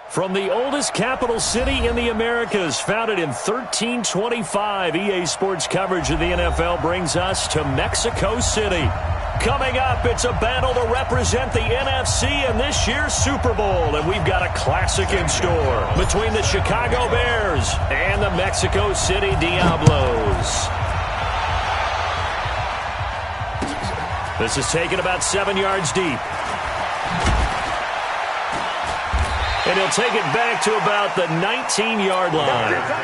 From the oldest capital city in the Americas, founded in 1325, EA Sports coverage of the NFL brings us to Mexico City. Coming up, it's a battle to represent the NFC in this year's Super Bowl, and we've got a classic in store between the Chicago Bears and the Mexico City Diablos. This is taken about 7 yards deep. And he'll take it back to about the 19-yard line. At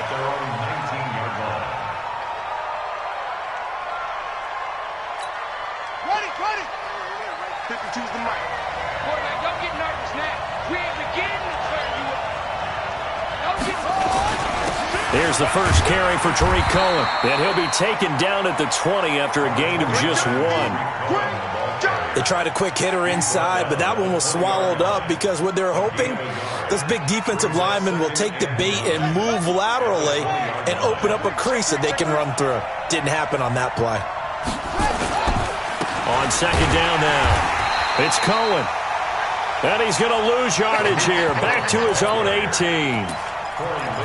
their own 19-yard line. Ready. Choose the mic. Quarterback, don't get nervous now. We ain't beginning to turn you up. Don't get Here's the first carry for Tariq Cohen. And he'll be taken down at the 20 after a gain of just 1. They tried a quick hitter inside, but that one was swallowed up because what they're hoping, this big defensive lineman will take the bait and move laterally and open up a crease that they can run through. Didn't happen on that play. On second down now, it's Cohen. And he's going to lose yardage here, back to his own 18.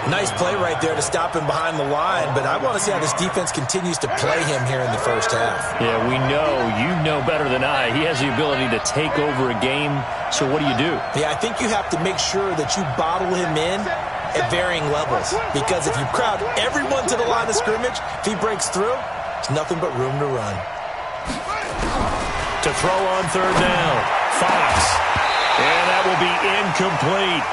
Nice play right there to stop him behind the line, but I want to see how this defense continues to play him here in the first half. Yeah, we know, you know better than I, he has the ability to take over a game, so what do you do? Yeah, I think you have to make sure that you bottle him in at varying levels, because if you crowd everyone to the line of scrimmage, if he breaks through, there's nothing but room to run. To throw on third down, Fox, and that will be incomplete.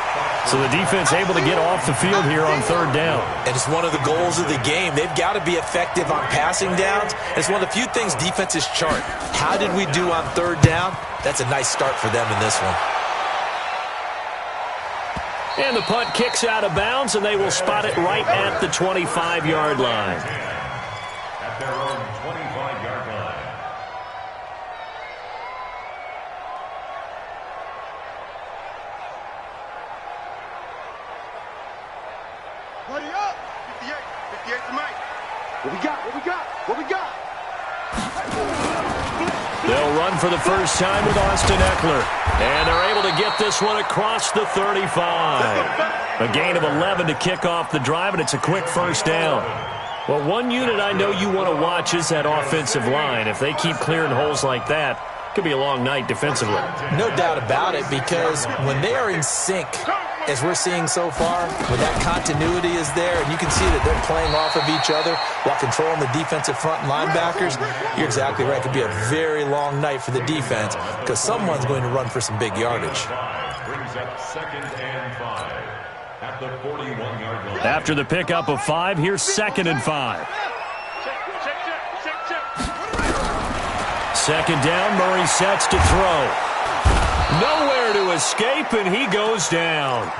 So the defense able to get off the field here on third down. And it's one of the goals of the game. They've got to be effective on passing downs. It's one of the few things defenses chart. How did we do on third down? That's a nice start for them in this one. And the punt kicks out of bounds, and they will spot it right at the 25-yard line. At their own 25-yard line. Buddy up. 58 to Mike. What we got? They'll run for the first time with Austin Eckler. And they're able to get this one across the 35. A gain of 11 to kick off the drive, and it's a quick first down. Well, one unit I know you want to watch is that offensive line. If they keep clearing holes like that, it could be a long night defensively. No doubt about it, because when they are in sync, as we're seeing so far, when that continuity is there, and you can see that they're playing off of each other while controlling the defensive front linebackers, you're exactly right. It could be a very long night for the defense because someone's going to run for some big yardage. Brings up 2nd and 5 at the 41-yard line. After the pickup of 5, here's 2nd and 5. Second down, Murray sets to throw. Nowhere to escape, and he goes down.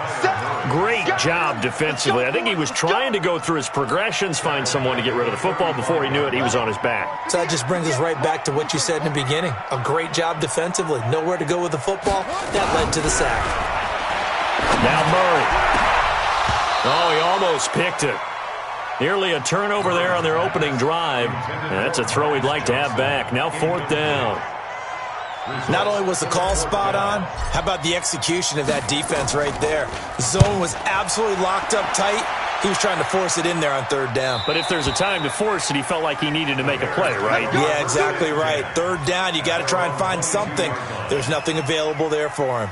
Great job defensively. I think he was trying to go through his progressions, find someone to get rid of the football. Before he knew it, he was on his back. So that just brings us right back to what you said in the beginning. A great job defensively. Nowhere to go with the football. That led to the sack. Now Murray. Oh, he almost picked it. Nearly a turnover there on their opening drive. And that's a throw he'd like to have back. Now 4th down. Not only was the call spot on, how about the execution of that defense right there? The zone was absolutely locked up tight. He was trying to force it in there on third down. But if there's a time to force it, he felt like he needed to make a play, right? Yeah, exactly right. Third down, you got to try and find something. There's nothing available there for him.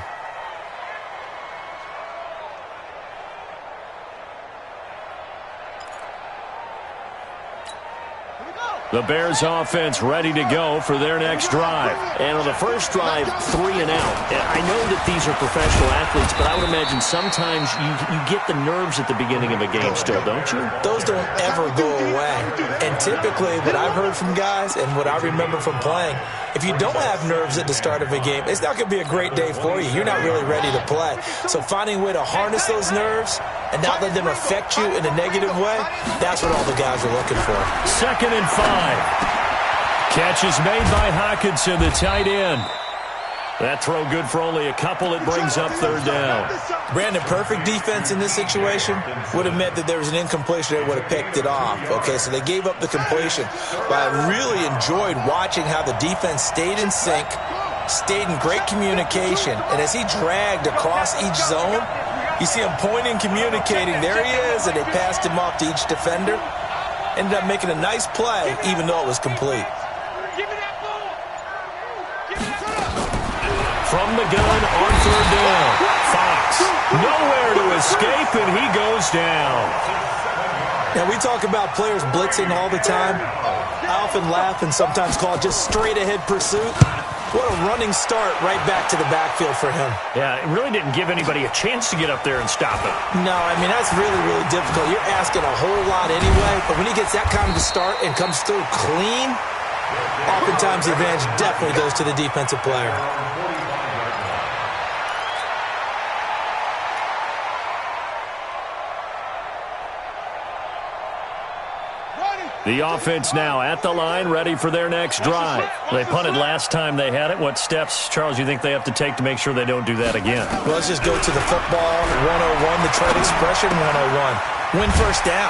The Bears offense ready to go for their next drive. And on the first drive, 3 and out. I know that these are professional athletes, but I would imagine sometimes you get the nerves at the beginning of a game still, don't you? Those don't ever go away. And typically, what I've heard from guys and what I remember from playing, if you don't have nerves at the start of a game, it's not going to be a great day for you. You're not really ready to play. So finding a way to harness those nerves and not let them affect you in a negative way, that's what all the guys are looking for. 2nd and 5. Catch is made by Hawkinson, the tight end. That throw good for only a couple. It brings up 3rd down. Brandon, perfect defense in this situation would have meant that there was an incompletion that would have picked it off. Okay, so they gave up the completion. But I really enjoyed watching how the defense stayed in sync stayed in great communication. And as he dragged across each zone, you see him pointing, communicating. There he is, and they passed him off to each defender. Ended up making a nice play, even though it was complete. From the gun on third down. Fox nowhere to escape, and he goes down. Now, we talk about players blitzing all the time. I often laugh and sometimes call it just straight-ahead pursuit. What a running start right back to the backfield for him. Yeah, it really didn't give anybody a chance to get up there and stop it. No, I mean, that's really, really difficult. You're asking a whole lot anyway, but when he gets that kind of a start and comes through clean, oftentimes the advantage definitely goes to the defensive player. The offense now at the line, ready for their next drive. They punted last time they had it. What steps, Charles, you think they have to take to make sure they don't do that again? Well, let's just go to the football 101, the trade expression 101. Win first down.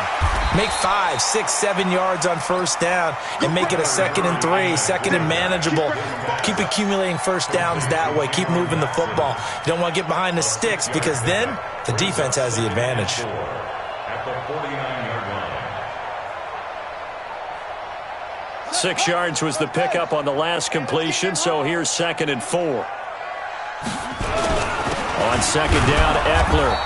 Make 5, 6, 7 yards on first down and make it a 2nd and 3, 2nd and manageable. Keep accumulating first downs that way. Keep moving the football. You don't want to get behind the sticks because then the defense has the advantage. At the 49-yard line. 6 yards was the pickup on the last completion, so here's 2nd and 4. On 2nd down, Eckler.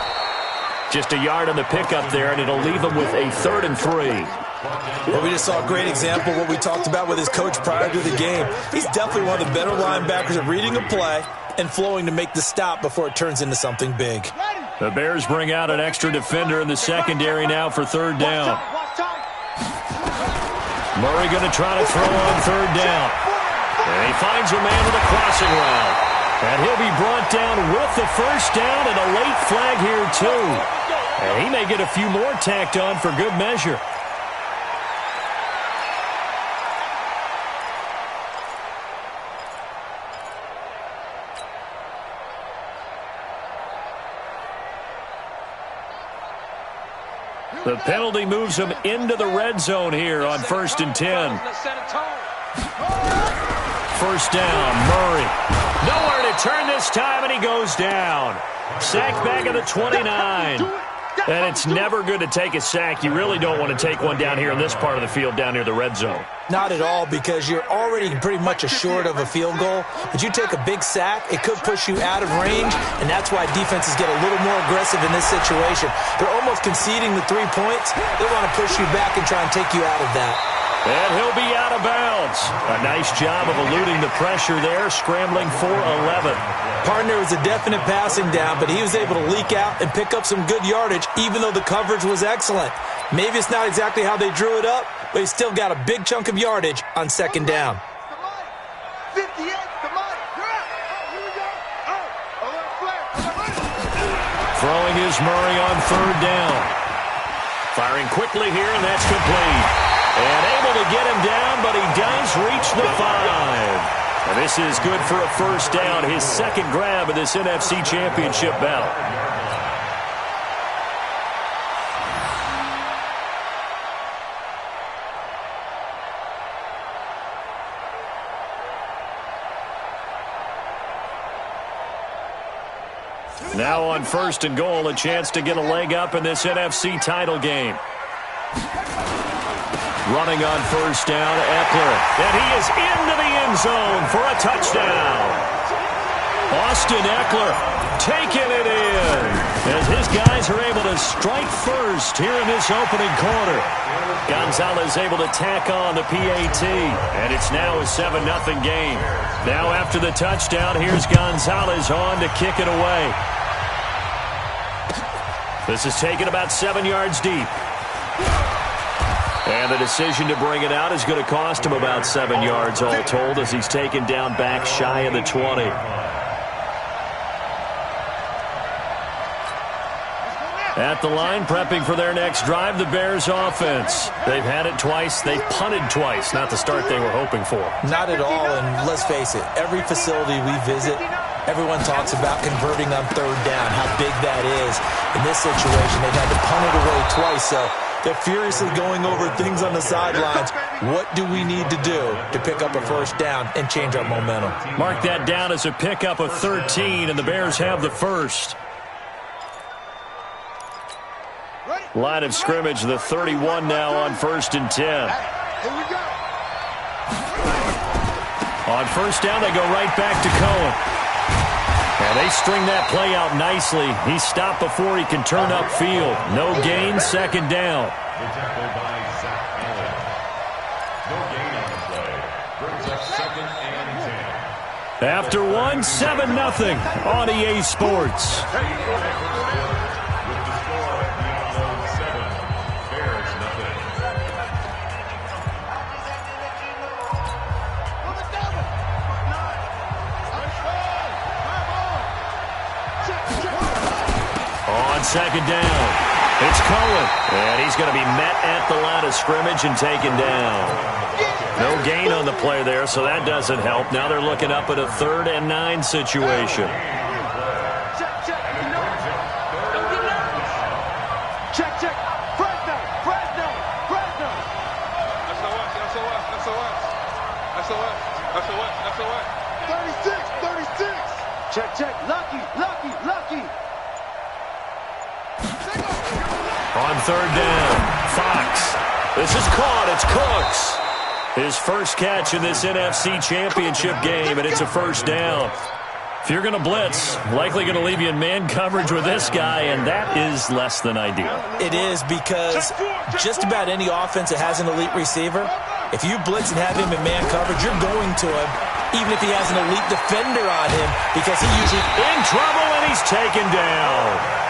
Just a yard on the pickup there, and it'll leave him with a 3rd and 3. Well, we just saw a great example of what we talked about with his coach prior to the game. He's definitely one of the better linebackers at reading a play and flowing to make the stop before it turns into something big. The Bears bring out an extra defender in the secondary now for 3rd down. Murray going to try to throw on 3rd down. And he finds a man with a crossing route. And he'll be brought down with the first down and a late flag here, too. And he may get a few more tacked on for good measure. The penalty moves him into the red zone here on 1st and 10. First down, Murray. Nowhere to turn this time, and he goes down. Sacked back at the 29. And it's never good to take a sack. You really don't want to take one down here in this part of the field down near the red zone. Not at all, because you're already pretty much assured of a field goal. But you take a big sack, it could push you out of range, and that's why defenses get a little more aggressive in this situation. They're almost conceding the 3 points. They want to push you back and try and take you out of that. And he'll be out of bounds. A nice job of eluding the pressure there, scrambling for 11. Partner was a definite passing down, but he was able to leak out and pick up some good yardage, even though the coverage was excellent. Maybe it's not exactly how they drew it up, but he still got a big chunk of yardage on 2nd down. 58, come on, you're out. Here we go. Throwing is Murray on 3rd down. Firing quickly here, and that's complete. And able to get him down, but he does reach the 5. And this is good for a first down, his 2nd grab of this NFC Championship bout. Now on 1st and goal, a chance to get a leg up in this NFC title game. Running on 1st down, Eckler. And he is into the end zone for a touchdown. Austin Eckler taking it in as his guys are able to strike first here in this opening quarter. Gonzalez able to tack on the PAT, and it's now a 7-0 game. Now after the touchdown, here's Gonzalez on to kick it away. This is taken about 7 yards deep. And the decision to bring it out is going to cost him about 7 yards all told as he's taken down back shy of the 20. At the line, prepping for their next drive, the Bears offense. They've had it twice. They've punted twice. Not the start they were hoping for. Not at all, and let's face it, every facility we visit, everyone talks about converting on 3rd down, how big that is. In this situation, they've had to punt it away twice, so they're furiously going over things on the sidelines. What do we need to do to pick up a first down and change our momentum? Mark that down as a pickup of 13, and the Bears have the first. Line of scrimmage, the 31 now on 1st and 10. Here we go. On first down, they go right back to Cohen. And they string that play out nicely. He stopped before he can turn upfield. No gain, 2nd down. The tackle by Zach Allen. No gain on the play. Brings up 2nd and 10. After one, 7-0 on EA Sports. With the score, Diablos 7, Bears nothing. On 2nd down, it's Cohen. And he's going to be met at the line of scrimmage and taken down. No gain on the play there, so that doesn't help. Now they're looking up at a 3rd and 9 situation. Check. Fresno. SOS. 36. Check. Lucky. On 3rd down, Fox. This is caught. It's Cooks. His first catch in this NFC Championship game, and it's a first down. If you're going to blitz, likely going to leave you in man coverage with this guy, and that is less than ideal. It is, because just about any offense that has an elite receiver, if you blitz and have him in man coverage, you're going to him, even if he has an elite defender on him, because he usually In trouble, and he's taken down.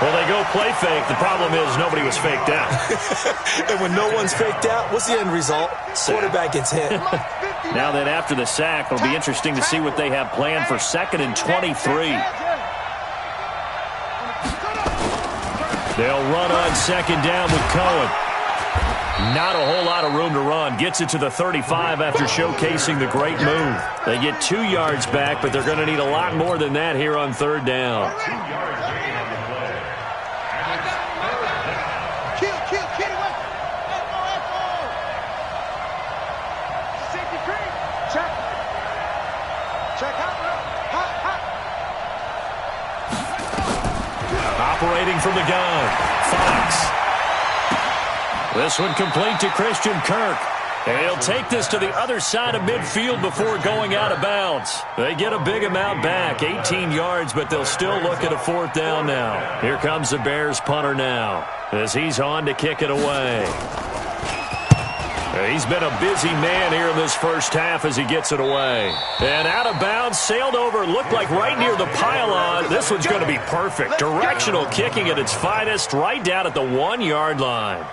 Well, they go play fake. The problem is nobody was faked out. And when no one's faked out, what's the end result? Quarterback gets hit. Now then, after the sack, it'll be interesting to see what they have planned for 2nd and 23. They'll run on 2nd down with Cohen. Not a whole lot of room to run. Gets it to the 35 after showcasing the great move. They get 2 yards back, but they're going to need a lot more than that here on 3rd down. 2 yards gain on the play. And it's 3rd down. Kill. Echo. Safety green. Check. Operating from the gun, Fox. This one complete to Christian Kirk. And he'll take this to the other side of midfield before going out of bounds. They get a big amount back, 18 yards, but they'll still look at a 4th down now. Here comes the Bears punter now as he's on to kick it away. He's been a busy man here in this first half as he gets it away. And out of bounds, sailed over, looked like right near the pylon. This one's going to be perfect. Directional kicking at its finest, right down at the 1-yard line.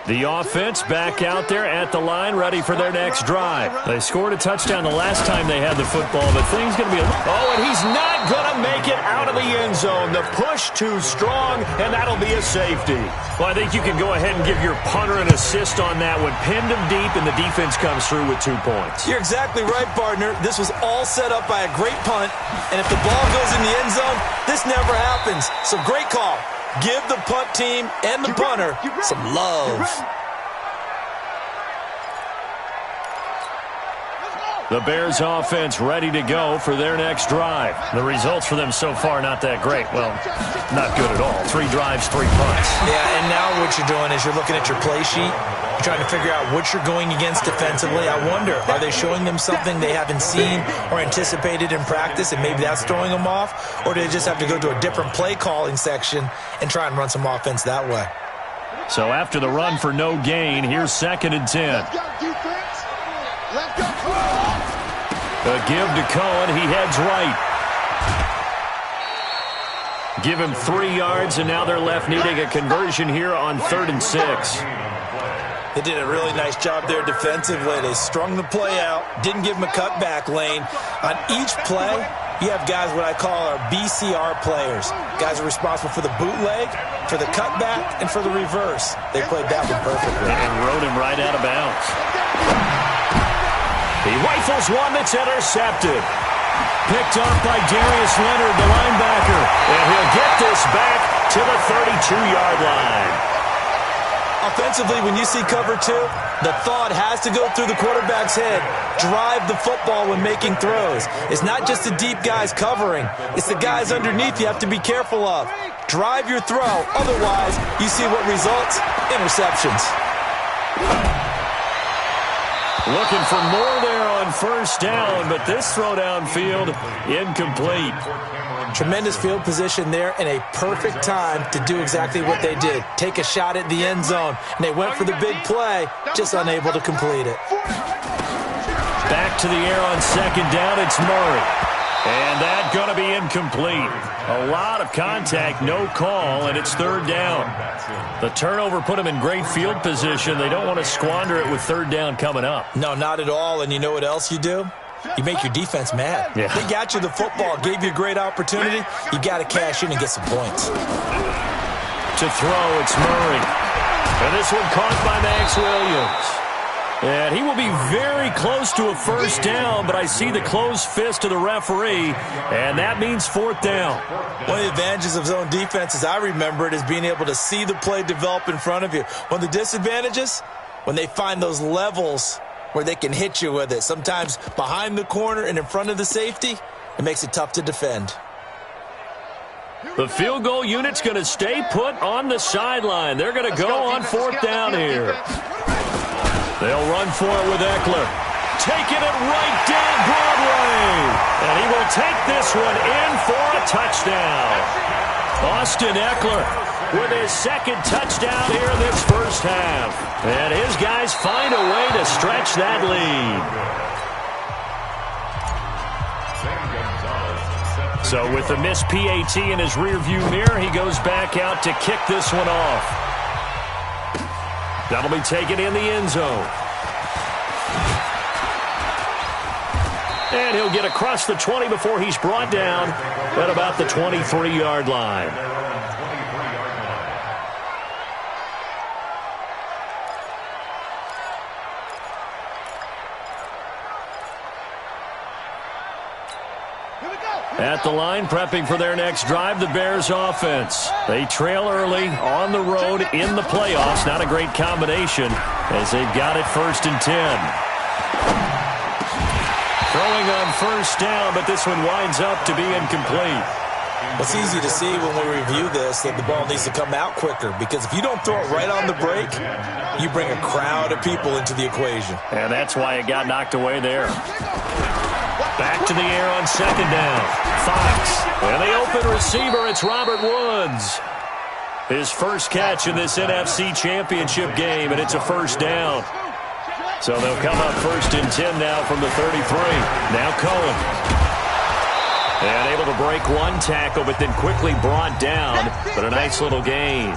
The offense back out there at the line, ready for their next drive. They scored a touchdown the last time they had the football, but things going to be oh, and he's not going to make it out of the end zone. The push too strong, and that'll be a safety. Well, I think you can go ahead and give your punter an assist on that one. Pinned him deep, and the defense comes through with 2 points. You're exactly right, partner. This was all set up by a great punt, and if the ball goes in the end zone, this never happens. So great call. Give the punt team and the punter some love. The Bears offense ready to go for their next drive. The results for them so far not that great. Well, not good at all. 3 drives, 3 punts. Yeah, and now what you're doing is you're looking at your play sheet. You're trying to figure out what you're going against defensively. I wonder, are they showing them something they haven't seen or anticipated in practice, and maybe that's throwing them off? Or do they just have to go to a different play calling section and try and run some offense that way? So after the run for no gain, here's 2nd and 10. Let's go, defense. Let's go. A give to Cohen. He heads right. Give him 3 yards, and now they're left needing a conversion here on 3rd and 6. They did a really nice job there defensively. They strung the play out, didn't give him a cutback lane. On each play, you have guys what I call our BCR players. Guys are responsible for the bootleg, for the cutback, and for the reverse. They played that one perfectly. And rode him right out of bounds. He rifles one that's intercepted. Picked off by Darius Leonard, the linebacker. And he'll get this back to the 32-yard line. Offensively, when you see cover two, the thought has to go through the quarterback's head. Drive the football when making throws. It's not just the deep guys covering. It's the guys underneath you have to be careful of. Drive your throw. Otherwise, you see what results? Interceptions. Looking for more there on first down, but this throw downfield, incomplete. Tremendous field position there and a perfect time to do exactly what they did. Take a shot at the end zone, and they went for the big play, just unable to complete it. Back to the air on second down, it's Murray. And that's going to be incomplete. A lot of contact, no call, and it's third down. The turnover put them in great field position. They don't want to squander it with third down coming up. No, not at all, and you know what else you do? You make your defense mad. Yeah. They got you the football, gave you a great opportunity. You got to cash in and get some points. To throw, it's Murray. And this one caught by Max Williams. And he will be very close to a first down, but I see the closed fist of the referee, and that means fourth down. One of the advantages of zone defense, as I remember it, is being able to see the play develop in front of you. One of the disadvantages, when they find those levels where they can hit you with it, sometimes behind the corner and in front of the safety, it makes it tough to defend. The field goal unit's going to stay put on the sideline. They're going to go on fourth down here. They'll run for it with Eckler. Taking it right down Broadway. And he will take this one in for a touchdown. Austin Eckler with his second touchdown here in this first half. And his guys find a way to stretch that lead. So with the missed PAT in his rearview mirror, he goes back out to kick this one off. That'll be taken in the end zone. And he'll get across the 20 before he's brought down at about the 23-yard line. At the line, prepping for their next drive, the Bears offense. They trail early on the road in the playoffs. Not a great combination as they've got it 1st and 10. Throwing on first down, but this one winds up to be incomplete. It's easy to see when we review this that the ball needs to come out quicker, because if you don't throw it right on the break, you bring a crowd of people into the equation. And that's why it got knocked away there. Back to the air on second down. Fox. And the open receiver, it's Robert Woods. His first catch in this NFC Championship game, and it's a first down. So they'll come up 1st and 10 now from the 33. Now Cohen. And able to break one tackle, but then quickly brought down. But a nice little gain.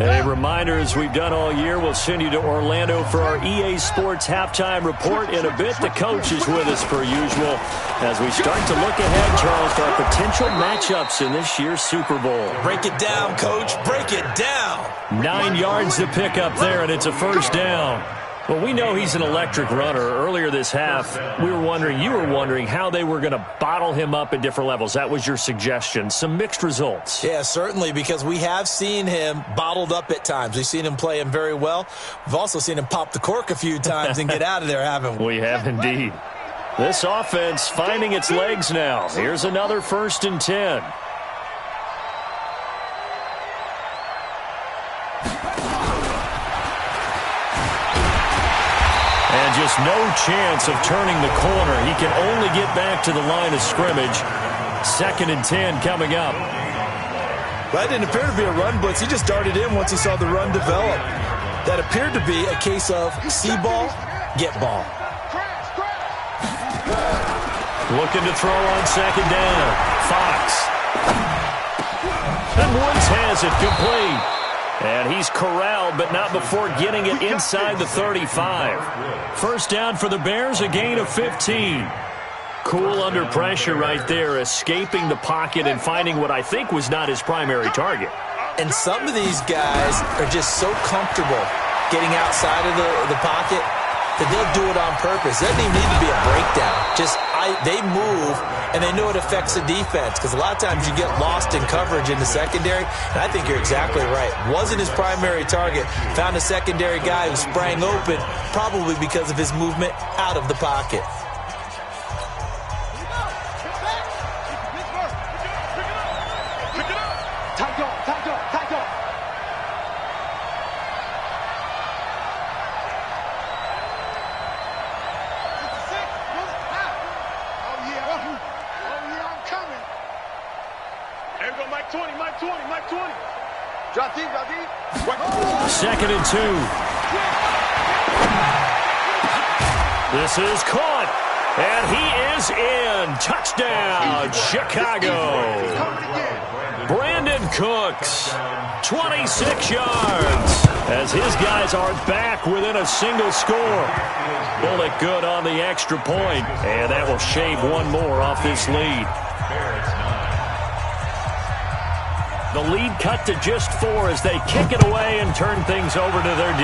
A reminder, as we've done all year, we'll send you to Orlando for our EA Sports halftime report in a bit. The coach is with us per usual as we start to look ahead, Charles, to our potential matchups in this year's Super Bowl. Break it down, Coach. Break it down. 9 yards to pick up there, and it's a first down. Well, we know he's an electric runner. Earlier this half, you were wondering how they were going to bottle him up at different levels. That was your suggestion. Some mixed results. Yeah, certainly, because we have seen him bottled up at times. We've seen him play him very well. We've also seen him pop the cork a few times and get out of there, haven't we? We have indeed. This offense finding its legs now. Here's another 1st and 10. And just no chance of turning the corner. He can only get back to the line of scrimmage. 2nd and 10 coming up. That didn't appear to be a run blitz. He just darted in once he saw the run develop. That appeared to be a case of see ball, get ball. Looking to throw on second down. Fox. And Woods has it complete. And he's corralled, but not before getting it inside the 35. First down for the Bears, a gain of 15. Cool under pressure right there, escaping the pocket and finding what I think was not his primary target. And some of these guys are just so comfortable getting outside of the pocket that they'll do it on purpose. It doesn't even need to be a breakdown. They move, and they know it affects the defense, because a lot of times you get lost in coverage in the secondary, and I think you're exactly right. Wasn't his primary target. Found a secondary guy who sprang open, probably because of his movement out of the pocket. Second and 2. This is caught, and he is in. Touchdown, Chicago. Brandon Cooks, 26 yards, as his guys are back within a single score. Bullet good on the extra point, and that will shave one more off this lead. The lead cut to just 4 as they kick it away and turn things over to their D.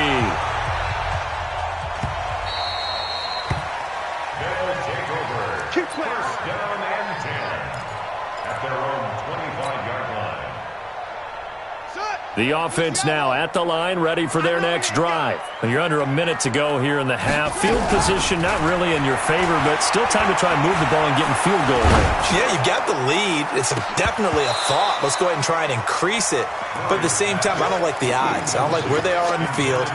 They'll take over. First down and 10 at their own 25-yard line. The offense now at the line, ready for their next drive. You're under a minute to go here in the half. Field position not really in your favor, but still time to try and move the ball and get in field goal range. Yeah, you got the lead. It's definitely a thought. Let's go ahead and try and increase it. But at the same time, I don't like the odds. I don't like where they are on the field.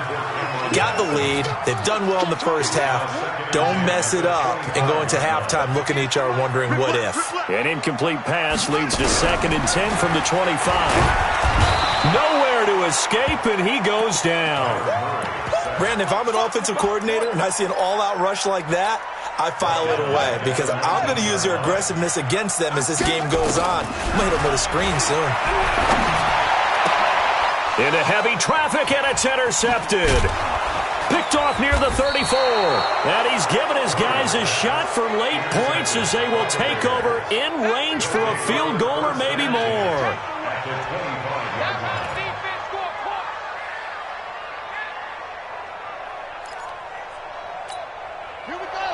Got the lead. They've done well in the first half. Don't mess it up and go into halftime looking at each other wondering what if. An incomplete pass leads to 2nd and 10 from the 25. Nowhere to escape, and he goes down. Brandon, if I'm an offensive coordinator and I see an all-out rush like that, I file it away because I'm going to use their aggressiveness against them as this game goes on. I'm going to hit them with a screen soon. Into heavy traffic, and it's intercepted. Picked off near the 34. And he's given his guys a shot for late points as they will take over in range for a field goal or maybe more. Here we go.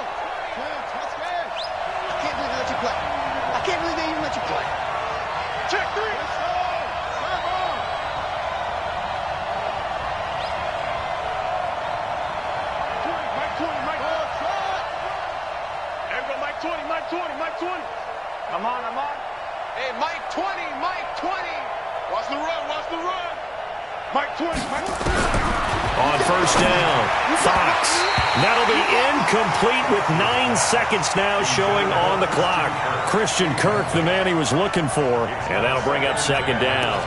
I can't believe they let you play. I can't believe they even let you play. Check 3. Mike 20. I'm on. Hey, Mike 20. Watch the run. Mike 20. On first down, Fox. That'll be incomplete with 9 seconds now showing on the clock. Christian Kirk, the man he was looking for, and that'll bring up 2nd down.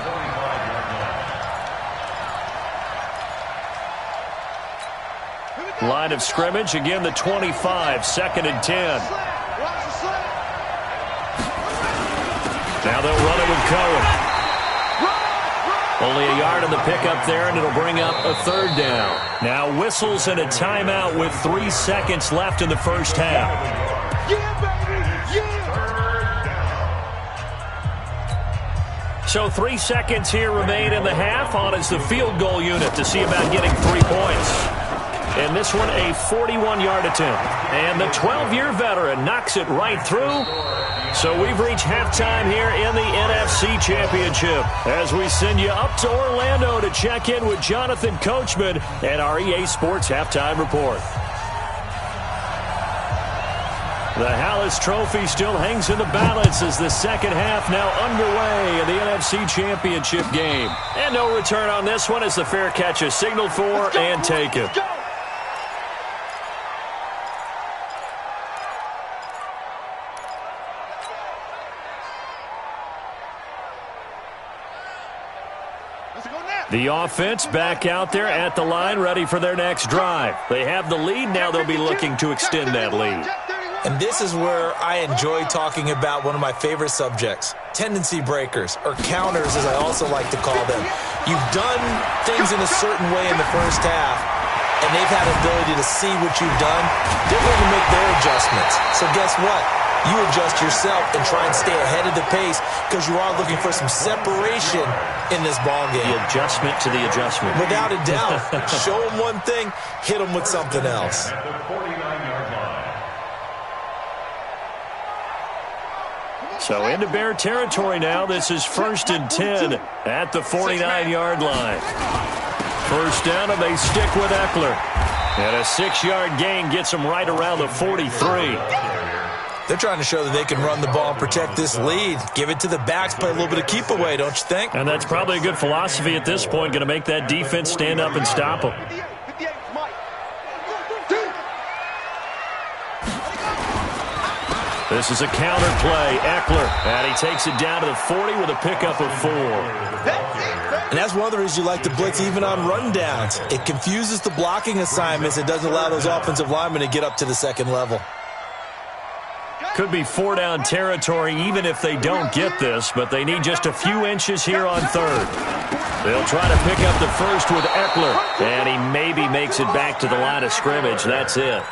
Line of scrimmage, again the 25, 2nd and 10. Now they'll run it with Cohen. Only a yard on the pickup there, and it'll bring up a 3rd down. Now whistles and a timeout with 3 seconds left in the first half. So 3 seconds here remain in the half. On is the field goal unit to see about getting 3 points. And this one a 41-yard attempt. And the 12-year veteran knocks it right through. So we've reached halftime here in the NFC Championship as we send you up to Orlando to check in with Jonathan Coachman and our EA Sports Halftime Report. The Hallis Trophy still hangs in the balance as the second half now underway in the NFC Championship game. And no return on this one as the fair catch is signaled for and taken. The offense back out there at the line, ready for their next drive. They have the lead. Now they'll be looking to extend that lead. And this is where I enjoy talking about one of my favorite subjects, tendency breakers, or counters as I also like to call them. You've done things in a certain way in the first half, and they've had the ability to see what you've done. They're going to make their adjustments. So guess what? You adjust yourself and try and stay ahead of the pace because you are looking for some separation in this ball game. The adjustment to the adjustment. Without a doubt. Show them one thing, hit them with something else. At the 49-yard line. So into Bear territory now. This is 1st and 10 at the 49-yard line. First down, and they stick with Eckler. And a 6-yard gain gets them right around the 43. They're trying to show that they can run the ball and protect this lead. Give it to the backs, play a little bit of keep away, don't you think? And that's probably a good philosophy at this point, going to make that defense stand up and stop them. This is a counter play. Eckler, and he takes it down to the 40 with a pickup of 4. And that's one of the reasons you like to blitz even on rundowns. It confuses the blocking assignments. It doesn't allow those offensive linemen to get up to the second level. Could be 4-down territory even if they don't get this, but they need just a few inches here on 3rd. They'll try to pick up the first with Eckler, and he maybe makes it back to the line of scrimmage. That's it.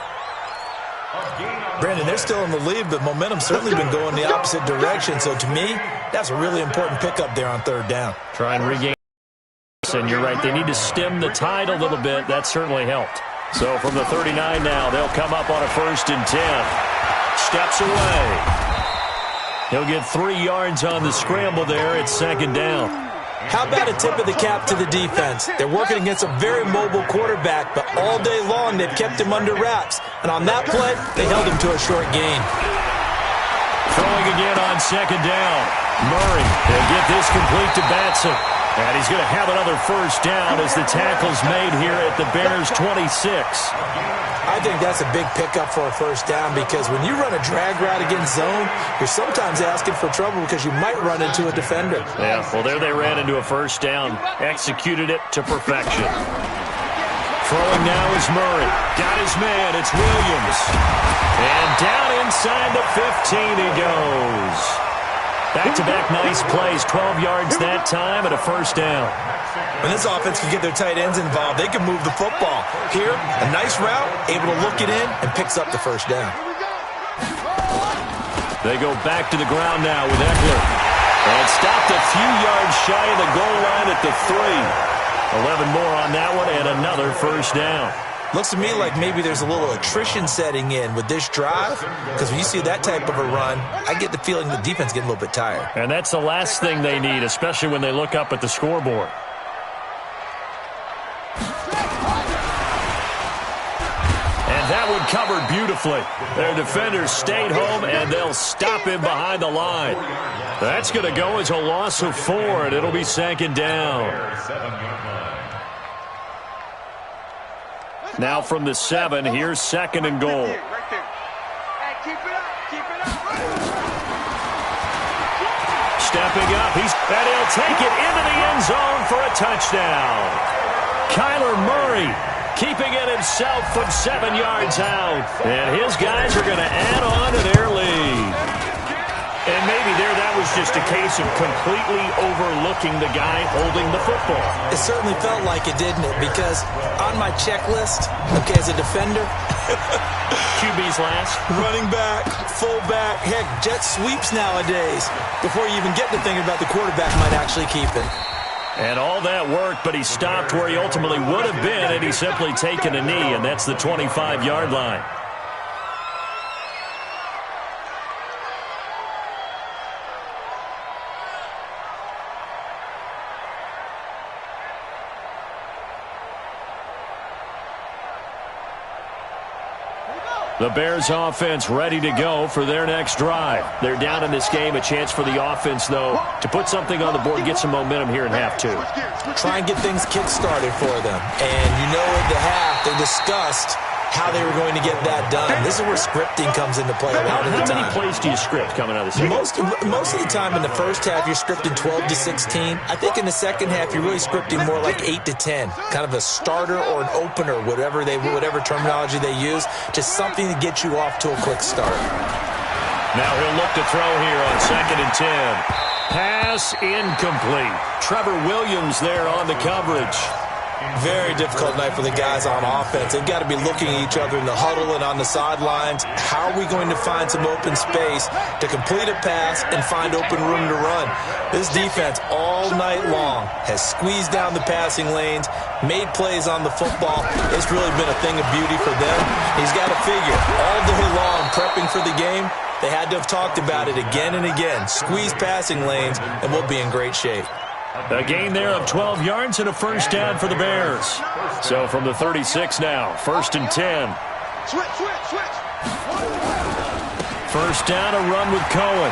Brandon, they're still in the lead, but momentum's certainly been going the opposite direction. So to me, that's a really important pickup there on 3rd down. Try and regain. And you're right, they need to stem the tide a little bit. That certainly helped. So from the 39 now, they'll come up on a 1st and 10. Steps away. He'll get 3 yards on the scramble there. It's 2nd down. How about a tip of the cap to the defense? They're working against a very mobile quarterback, but all day long they've kept him under wraps. And on that play, they held him to a short gain. Throwing again on 2nd down. Murray, he'll get this complete to Batson. And he's going to have another 1st down as the tackle's made here at the Bears' 26. I think that's a big pickup for a 1st down because when you run a drag route against zone, you're sometimes asking for trouble because you might run into a defender. Yeah, well, there they ran into a 1st down. Executed it to perfection. Throwing now is Murray. Got his man. It's Williams. And down inside the 15 he goes. Back-to-back nice plays, 12 yards that time and a 1st down. When this offense can get their tight ends involved, they can move the football. Here, a nice route, able to look it in, and picks up the 1st down. They go back to the ground now with Eckler. And stopped a few yards shy of the goal line at the 3. 11 more on that one and another 1st down. Looks to me like maybe there's a little attrition setting in with this drive, because when you see that type of a run, I get the feeling the defense getting a little bit tired. And that's the last thing they need, especially when they look up at the scoreboard. And that one covered beautifully. Their defenders stayed home, and they'll stop him behind the line. That's going to go as a loss of 4, and it'll be 2nd down. Now from the 7, here's 2nd and goal. Hey, keep it up. Keep it up. Stepping up, and he'll take it into the end zone for a touchdown. Kyler Murray keeping it himself from 7 yards out. And his guys are going to add on to their lead. And maybe that was just a case of completely overlooking the guy holding the football. It certainly felt like it, didn't it? Because on my checklist, okay, as a defender, QB's last. Running back, fullback, heck, jet sweeps nowadays. Before you even get to thinking about the quarterback might actually keep it. And all that worked, but he stopped where he ultimately would have been, and he's simply taken a knee, and that's the 25-yard line. The Bears offense ready to go for their next drive. They're down in this game. A chance for the offense, though, to put something on the board, get some momentum here in half 2. Try and get things kick-started for them. And you know at the half, they discussed how they were going to get that done. This is where scripting comes into play a lot of the time. How many plays do you script coming out of the season? Most of the time in the first half, you're scripting 12 to 16. I think in the second half, you're really scripting more like 8 to 10. Kind of a starter or an opener, whatever terminology they use. Just something to get you off to a quick start. Now he'll look to throw here on 2nd and 10. Pass pass incomplete. Trevor Williams there on the coverage. Very difficult night for the guys on offense. They've got to be looking at each other in the huddle and on the sidelines. How are we going to find some open space to complete a pass and find open room to run? This defense all night long has squeezed down the passing lanes, made plays on the football. It's really been a thing of beauty for them. He's got to figure all day long prepping for the game, they had to have talked about it again and again. Squeeze passing lanes, and we'll be in great shape. A gain there of 12 yards and a first down for the Bears. So from the 36 now, 1st and 10. Switch. First down, a run with Cohen.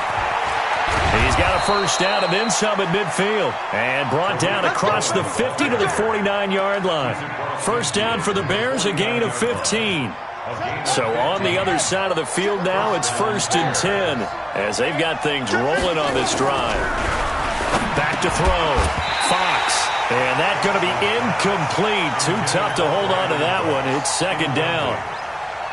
He's got a first down and then some at midfield. And brought down across the 50 to the 49-yard line. First down for the Bears, a gain of 15. So on the other side of the field now, it's 1st and 10 as they've got things rolling on this drive. Back to throw. Fox. And that's going to be incomplete. Too tough to hold on to that one. It's 2nd down.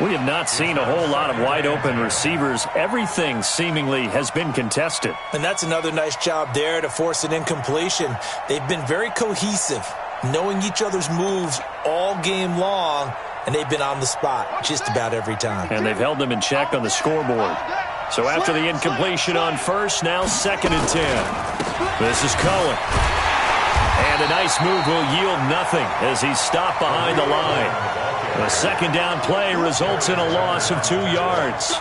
We have not seen a whole lot of wide-open receivers. Everything seemingly has been contested. And that's another nice job there to force an incompletion. They've been very cohesive, knowing each other's moves all game long, and they've been on the spot just about every time. And they've held them in check on the scoreboard. So after the incompletion on first, now 2nd and 10. This is Cohen. And a nice move will yield nothing as he's stopped behind the line. The 2nd down play results in a loss of 2 yards.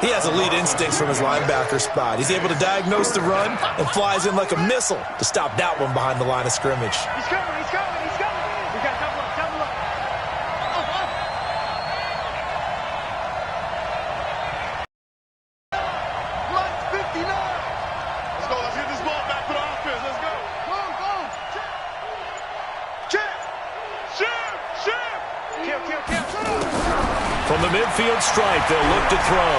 He has elite instincts from his linebacker spot. He's able to diagnose the run and flies in like a missile to stop that one behind the line of scrimmage. He's coming. We got double up. Run 59. Let's get this ball back for the offense. Let's go. Go. Check. Kill. From the midfield stripe, they'll look to throw.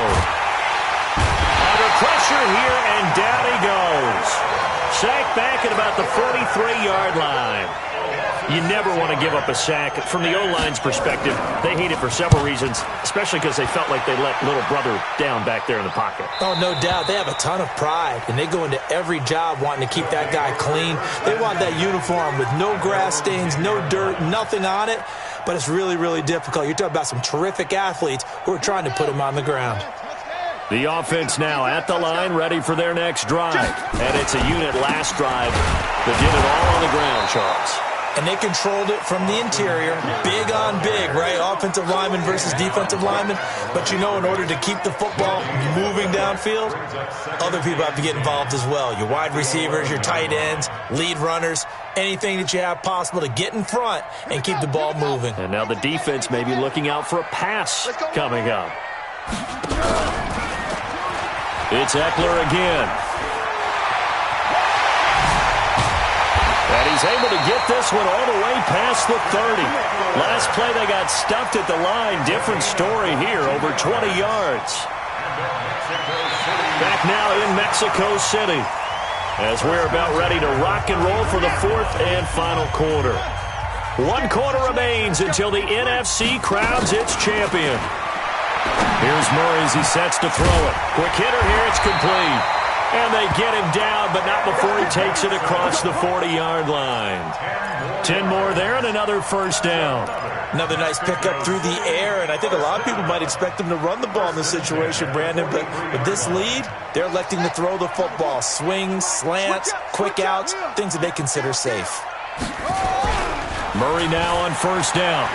Under pressure here, and down he goes. Sacked back at about the 43-yard line. You never want to give up a sack. From the O-line's perspective, they hate it for several reasons, especially because they felt like they let little brother down back there in the pocket. Oh, no doubt. They have a ton of pride, and they go into every job wanting to keep that guy clean. They want that uniform with no grass stains, no dirt, nothing on it, but it's really, really difficult. You're talking about some terrific athletes who are trying to put him on the ground. The offense now at the line, ready for their next drive. And it's a unit last drive that did it all on the ground, Charles. And they controlled it from the interior, big on big, right? Offensive lineman versus defensive lineman. But, in order to keep the football moving downfield, other people have to get involved as well. Your wide receivers, your tight ends, lead runners, anything that you have possible to get in front and keep the ball moving. And now the defense may be looking out for a pass coming up. It's Eckler again. And he's able to get this one all the way past the 30. Last play they got stuffed at the line. Different story here, over 20 yards. Back now in Mexico City as we're about ready to rock and roll for the 4th and final quarter. 1 quarter remains until the NFC crowns its champion. Here's Murray as he sets to throw it. Quick hitter here, it's complete. And they get him down, but not before he takes it across the 40-yard line. 10 more there and another first down. Another nice pickup through the air, and I think a lot of people might expect him to run the ball in this situation, Brandon, but with this lead, they're electing to throw the football. Swings, slants, quick outs, things that they consider safe. Murray now on first down.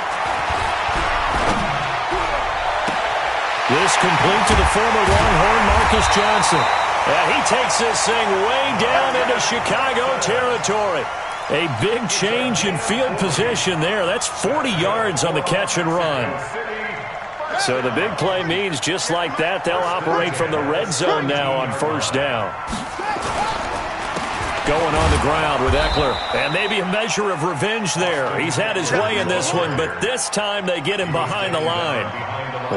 This complete to the former Longhorn Marcus Johnson. And he takes this thing way down into Chicago territory. A big change in field position there. That's 40 yards on the catch and run. So the big play means just like that, they'll operate from the red zone now on first down. Going on the ground with Eckler. And maybe a measure of revenge there. He's had his way in this one, but this time they get him behind the line.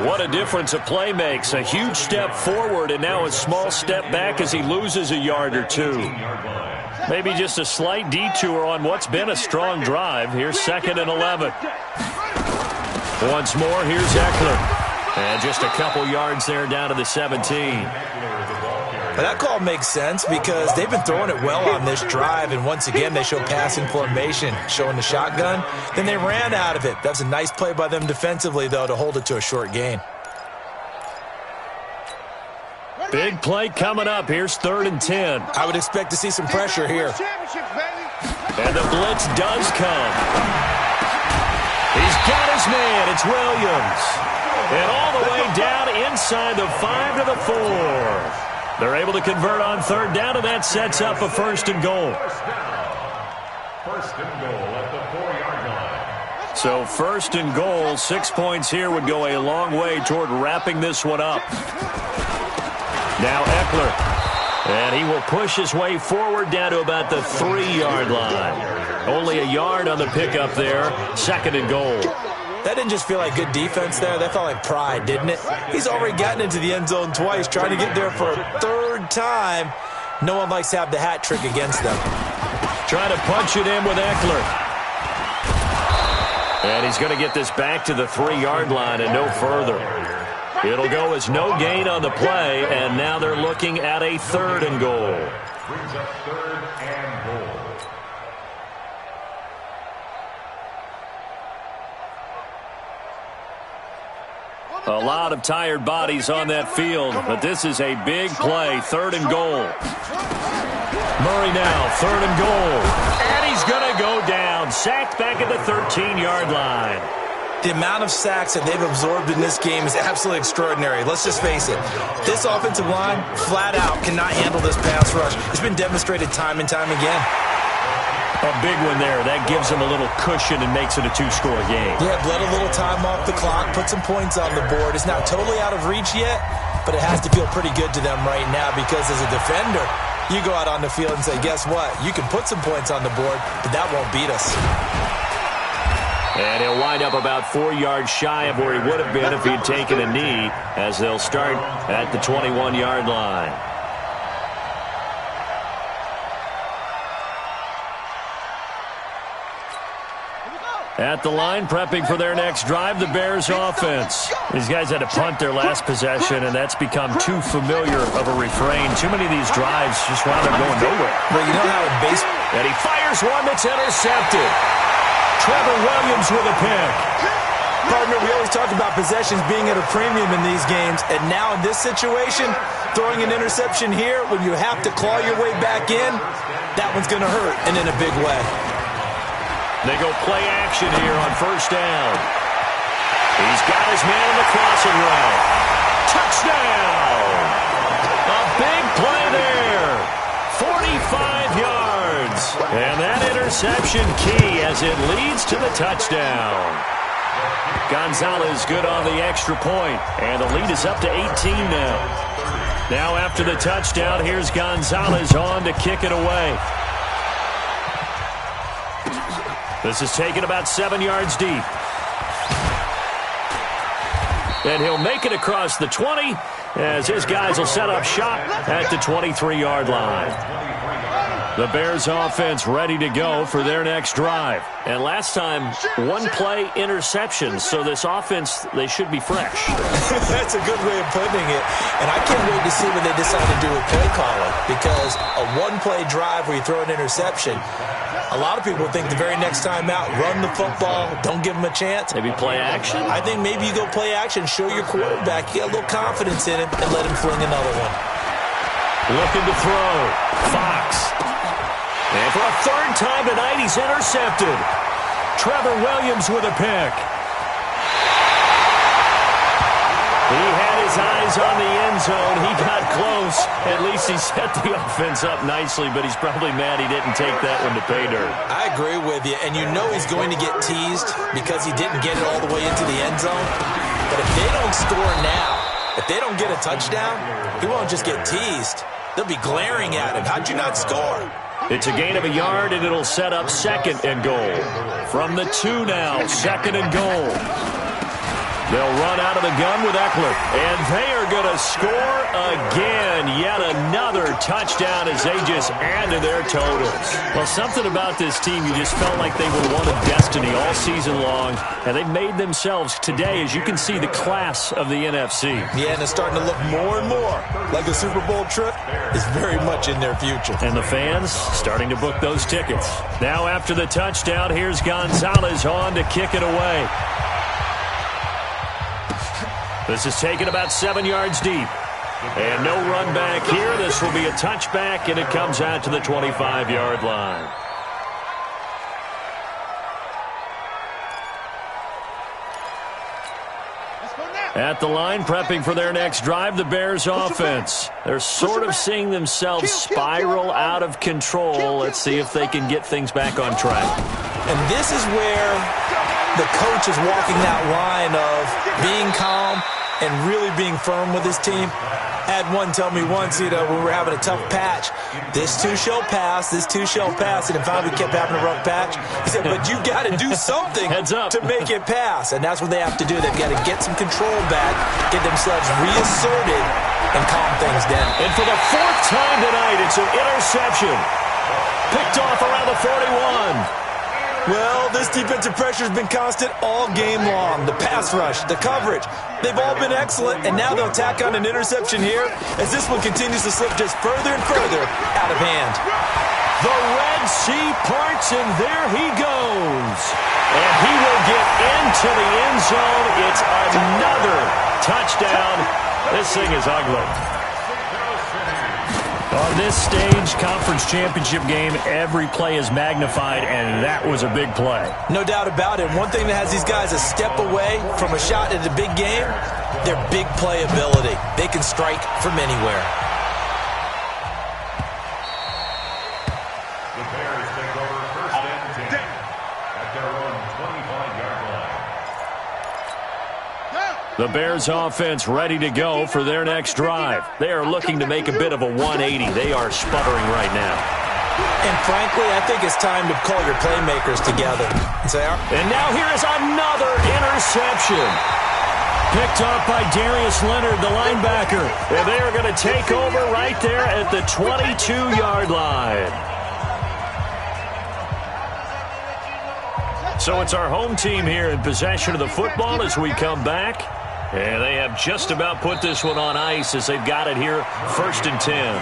What a difference a play makes. A huge step forward and now a small step back as he loses a yard or two. Maybe just a slight detour on what's been a strong drive. Here's 2nd and 11. Once more, here's Eckler. And just a couple yards there down to the 17. But that call makes sense because they've been throwing it well on this drive, and once again they show passing formation, showing the shotgun. Then they ran out of it. That was a nice play by them defensively, though, to hold it to a short gain. Big play coming up. Here's 3rd and 10. I would expect to see some pressure here. And the blitz does come. He's got his man. It's Williams. And all the way down inside the 5 to the 4. They're able to convert on 3rd down, and that sets up a 1st and goal. First and goal at the 4-yard line. So 1st and goal, 6 points here would go a long way toward wrapping this one up. Now Eckler, and he will push his way forward down to about the 3-yard line. Only a yard on the pickup there, 2nd and goal. That didn't just feel like good defense there. That felt like pride, didn't it? He's already gotten into the end zone twice, trying to get there for a 3rd time. No one likes to have the hat trick against them. Trying to punch it in with Eckler. And he's going to get this back to the 3-yard line and no further. It'll go as no gain on the play, and now they're looking at a 3rd and goal. Brings up 3rd and goal. A lot of tired bodies on that field, but this is a big play, 3rd and goal. Murray now, 3rd and goal. And he's going to go down, sacked back at the 13-yard line. The amount of sacks that they've absorbed in this game is absolutely extraordinary. Let's just face it. This offensive line, flat out, cannot handle this pass rush. It's been demonstrated time and time again. A big one there. That gives them a little cushion and makes it a 2-score game. Yeah, bled a little time off the clock, put some points on the board. It's not totally out of reach yet, but it has to feel pretty good to them right now because as a defender, you go out on the field and say, guess what? You can put some points on the board, but that won't beat us. And he'll wind up about 4 yards shy of where he would have been if he'd taken a knee, as they'll start at the 21-yard line. At the line, prepping for their next drive, the Bears offense. These guys had to punt their last possession, and that's become too familiar of a refrain. Too many of these drives just wound up going nowhere. Well, you know how in baseball... And he fires one that's intercepted. Trevor Williams with a pick. Partner, we always talk about possessions being at a premium in these games, and now in this situation, throwing an interception here when you have to claw your way back in, that one's going to hurt, and in a big way. They go play action here on 1st down. He's got his man on the crossing route. Touchdown! A big play there. 45 yards. And that interception key as it leads to the touchdown. Gonzalez good on the extra point, and the lead is up to 18 now. Now after the touchdown, here's Gonzalez on to kick it away. This is taken about 7 yards deep. And he'll make it across the 20 as his guys will set up shop at the 23-yard line. The Bears offense ready to go for their next drive. And last time, 1-play interception, so this offense, they should be fresh. That's a good way of putting it. And I can't wait to see what they decide to do with play calling, because a 1-play drive where you throw an interception, a lot of people think the very next time out, run the football, don't give them a chance. Maybe play action? I think maybe you go play action, show your quarterback, you get a little confidence in him, and let him fling another one. Looking to throw. Fox. And for a 3rd time tonight, he's intercepted. Trevor Williams with a pick. He had his eyes on the end zone. He got close. At least he set the offense up nicely, but he's probably mad he didn't take that one to pay dirt. I agree with you, and you know he's going to get teased because he didn't get it all the way into the end zone. But if they don't score now, if they don't get a touchdown, he won't just get teased. They'll be glaring at him. How'd you not score? It's a gain of a yard, and it'll set up 2nd and goal. From the 2 now, 2nd and goal. They'll run out of the gun with Eckler. And they are going to score again. Yet another touchdown as they just add to their totals. Well, something about this team, you just felt like they were one of destiny all season long. And they made themselves today, as you can see, the class of the NFC. Yeah, and it's starting to look more and more like the Super Bowl trip is very much in their future. And the fans starting to book those tickets. Now after the touchdown, here's Gonzalez on to kick it away. This is taken about 7 yards deep. And no run back here. This will be a touchback, and it comes out to the 25-yard line. At the line, prepping for their next drive, the Bears offense. They're sort of seeing themselves spiral out of control. Let's see if they can get things back on track. And this is where the coach is walking that line of being calm and really being firm with his team. I had one tell me once, when we were having a tough patch, this too shall pass, this too shall pass, and finally we kept having a rough patch. He said, but you got to do something to make it pass, and that's what they have to do. They've got to get some control back, get themselves reasserted, and calm things down. And for the 4th time tonight, it's an interception. Picked off around the 41. Well, this defensive pressure has been constant all game long. The pass rush, the coverage, they've all been excellent, and now they'll tack on an interception here as this one continues to slip just further and further out of hand. The Red Sea parts, and there he goes. And he will get into the end zone. It's another touchdown. This thing is ugly. On this stage, conference championship game, every play is magnified, and that was a big play. No doubt about it. One thing that has these guys a step away from a shot at a big game, their big play ability. They can strike from anywhere. The Bears take over 1st and 10 at their own 25-yard line. The Bears offense ready to go for their next drive. They are looking to make a bit of a 180. They are sputtering right now. And frankly, I think it's time to call your playmakers together. And now here is another interception. Picked up by Darius Leonard, the linebacker. And they are going to take over right there at the 22-yard line. So it's our home team here in possession of the football as we come back. And they have just about put this one on ice as they've got it here, 1st and 10.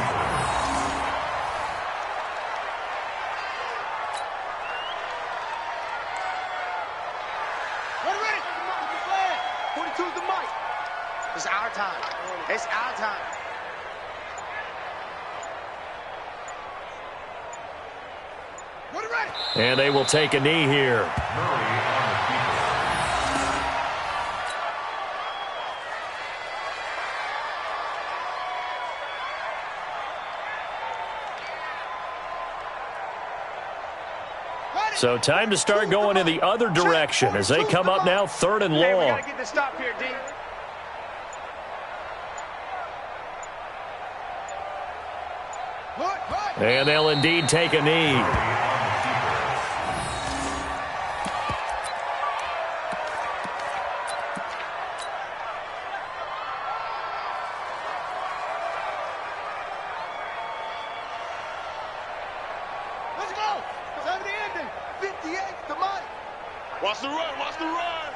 Ready? 42's the mic. It's our time. It's our time. Ready? And they will take a knee here. So time to start going in the other direction as they come up now 3rd and long. Hey, we got to get this stop here, D. And they'll indeed take a knee. Watch the run, watch the run.